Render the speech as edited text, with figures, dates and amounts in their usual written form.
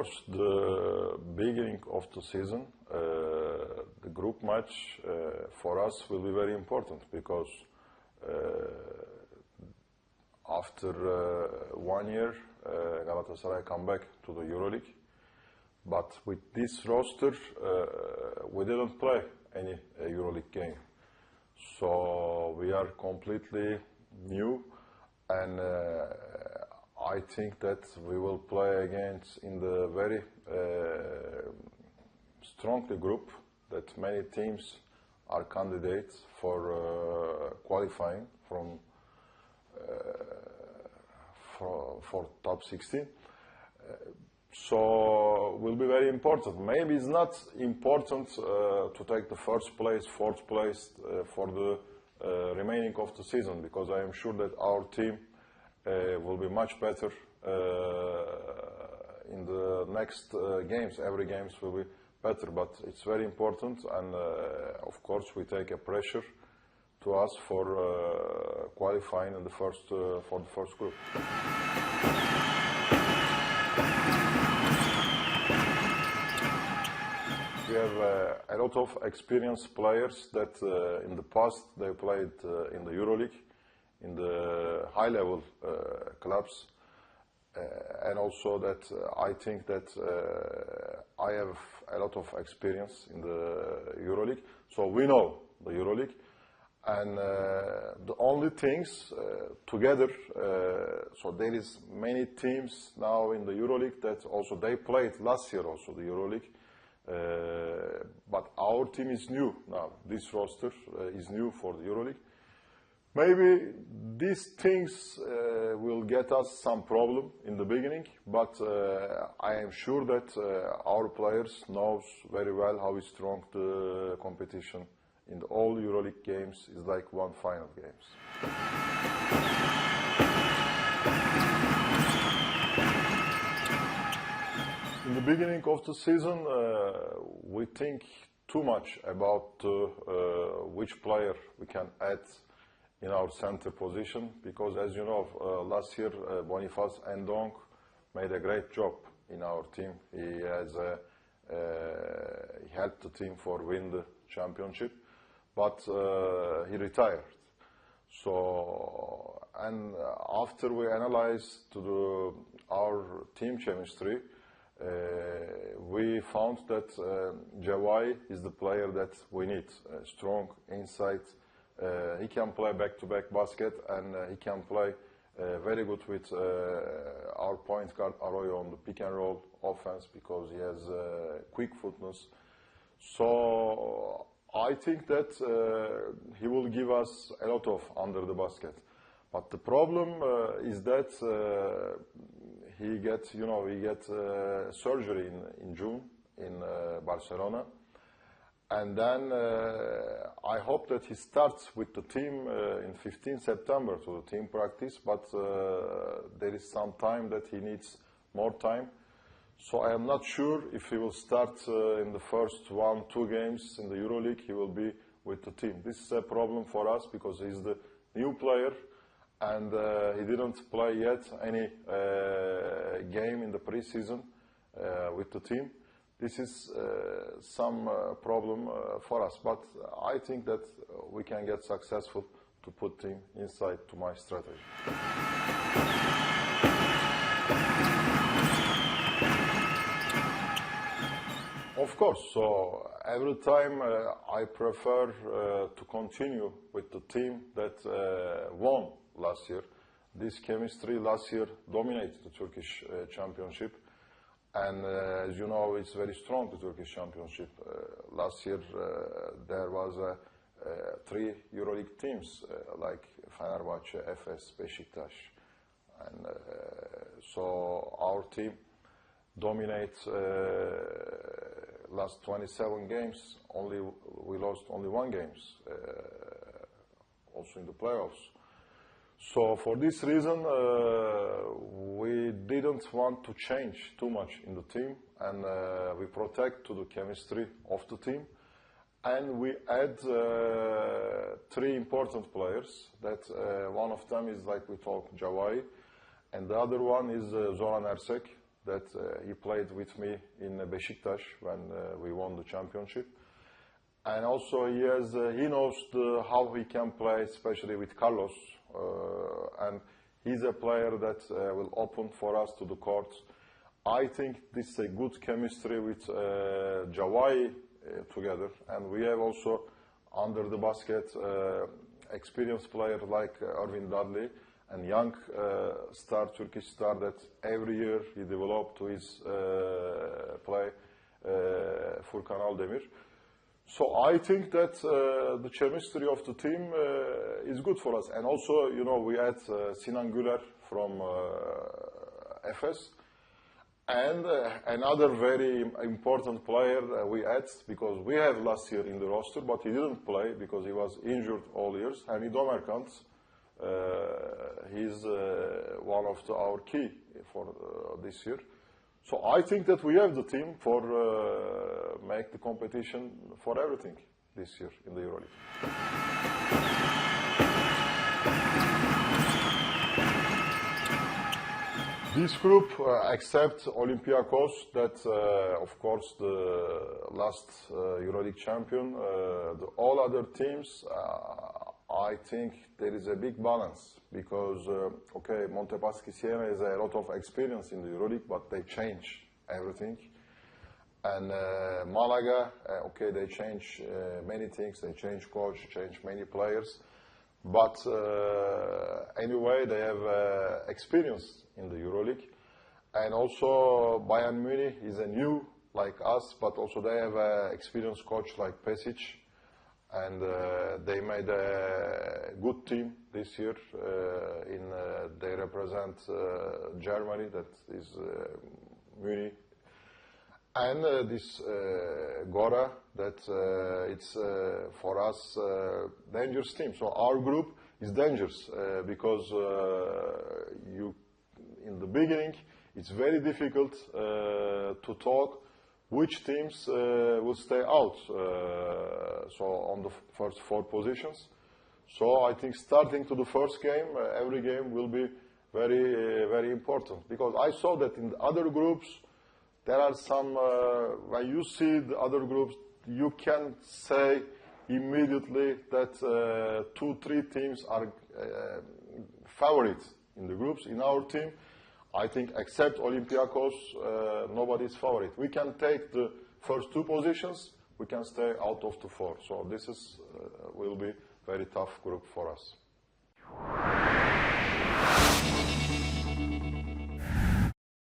course, the beginning of the season, the group match for us will be very important because after 1 year, Galatasaray come back to the Euroleague. But with this roster, we didn't play any Euroleague game. So we are completely new, and I think that we will play against in the very strongly group that many teams are candidates for qualifying for top 16. So will be very important. Maybe it's not important to take the first place, fourth place for the remaining of the season, because I am sure that our team will be much better in the next games. Every games will be better, but it's very important, and of course we take a pressure to us for qualifying in the first for the first group. We have a lot of experienced players that in the past they played in the Euroleague, in the high-level clubs, and also that I think that I have a lot of experience in the Euroleague, so we know the Euroleague, and the only things together, so there is many teams now in the Euroleague that also they played last year also the Euroleague. But our team is new now. This roster is new for the EuroLeague. Maybe these things will get us some problem in the beginning, but I am sure that our players knows very well how strong the competition in all EuroLeague games is like one final games. In the beginning of the season, we think too much about which player we can add in our center position, because as you know, last year Boniface Endong made a great job in our team. He helped the team for win the championship, but he retired. So, and after we analyzed our team chemistry, we found that Jawai is the player that we need. Strong inside. He can play back-to-back basket, and he can play very good with our point guard Arroyo on the pick and roll offense, because he has quick footness. So I think that he will give us a lot of under the basket. But the problem is that he get surgery in June in Barcelona, and then I hope that he starts with the team in 15 September to the team practice. But there is some time that he needs more time, so I am not sure if he will start in the first 1-2 games in the EuroLeague. He will be with the team. This is a problem for us because he's the new player. And he didn't play yet any game in the preseason with the team. This is some problem for us, but I think that we can get successful to put him inside to my strategy. Of course, so every time I prefer to continue with the team that won last year. This chemistry last year dominated the Turkish championship, and as you know, it's very strong, the Turkish championship. Last year there was 3 EuroLeague teams like Fenerbahçe, Efes, Beşiktaş, and so our team dominates last 27 games. We lost only 1 game, also in the playoffs. So for this reason, we didn't want to change too much in the team, and we protect to the chemistry of the team, and we add 3 important players. That one of them is, like we talked, Jawai, and the other one is Zoran Ersek, that he played with me in Beşiktaş when we won the championship. And also he knows how he can play, especially with Carlos. And he's a player that will open for us to the court. I think this is a good chemistry with Jawai together. And we have also, under the basket, experienced player like Ervin Dudley, and young Turkish star that every year he developed to his play, Furkan Aldemir. So I think that the chemistry of the team is good for us. And also, you know, we had Sinan Güler from Efes. And another very important player we had, because we had last year in the roster, but he didn't play because he was injured all years, Hamid Omerkant. He's one of our key for this year. So I think that we have the team for make the competition for everything this year in the Euroleague. This group, except Olympiacos, that of course the last Euroleague champion, all other teams, I think there is a big balance because, okay, Montepaschi Siena has a lot of experience in the Euroleague, but they change everything. And Malaga, okay, they change many things. They change coach, change many players. But anyway, they have experience in the EuroLeague. And also Bayern Munich is a new like us, but also they have an experienced coach like Pesic. And they made a good team this year. They represent Germany, that is Munich. And this Gora, that it's for us dangerous team. So our group is dangerous because in the beginning it's very difficult to talk which teams will stay out. So on the first 4 positions. So I think starting to the first game, every game will be very, very important because I saw that in the other groups. There are some, when you see the other groups, you can say immediately that 2-3 teams are favorites in the groups. In our team, I think except Olympiacos, nobody is favorite. We can take the first 2 positions, we can stay out of the 4. So this will be very tough group for us.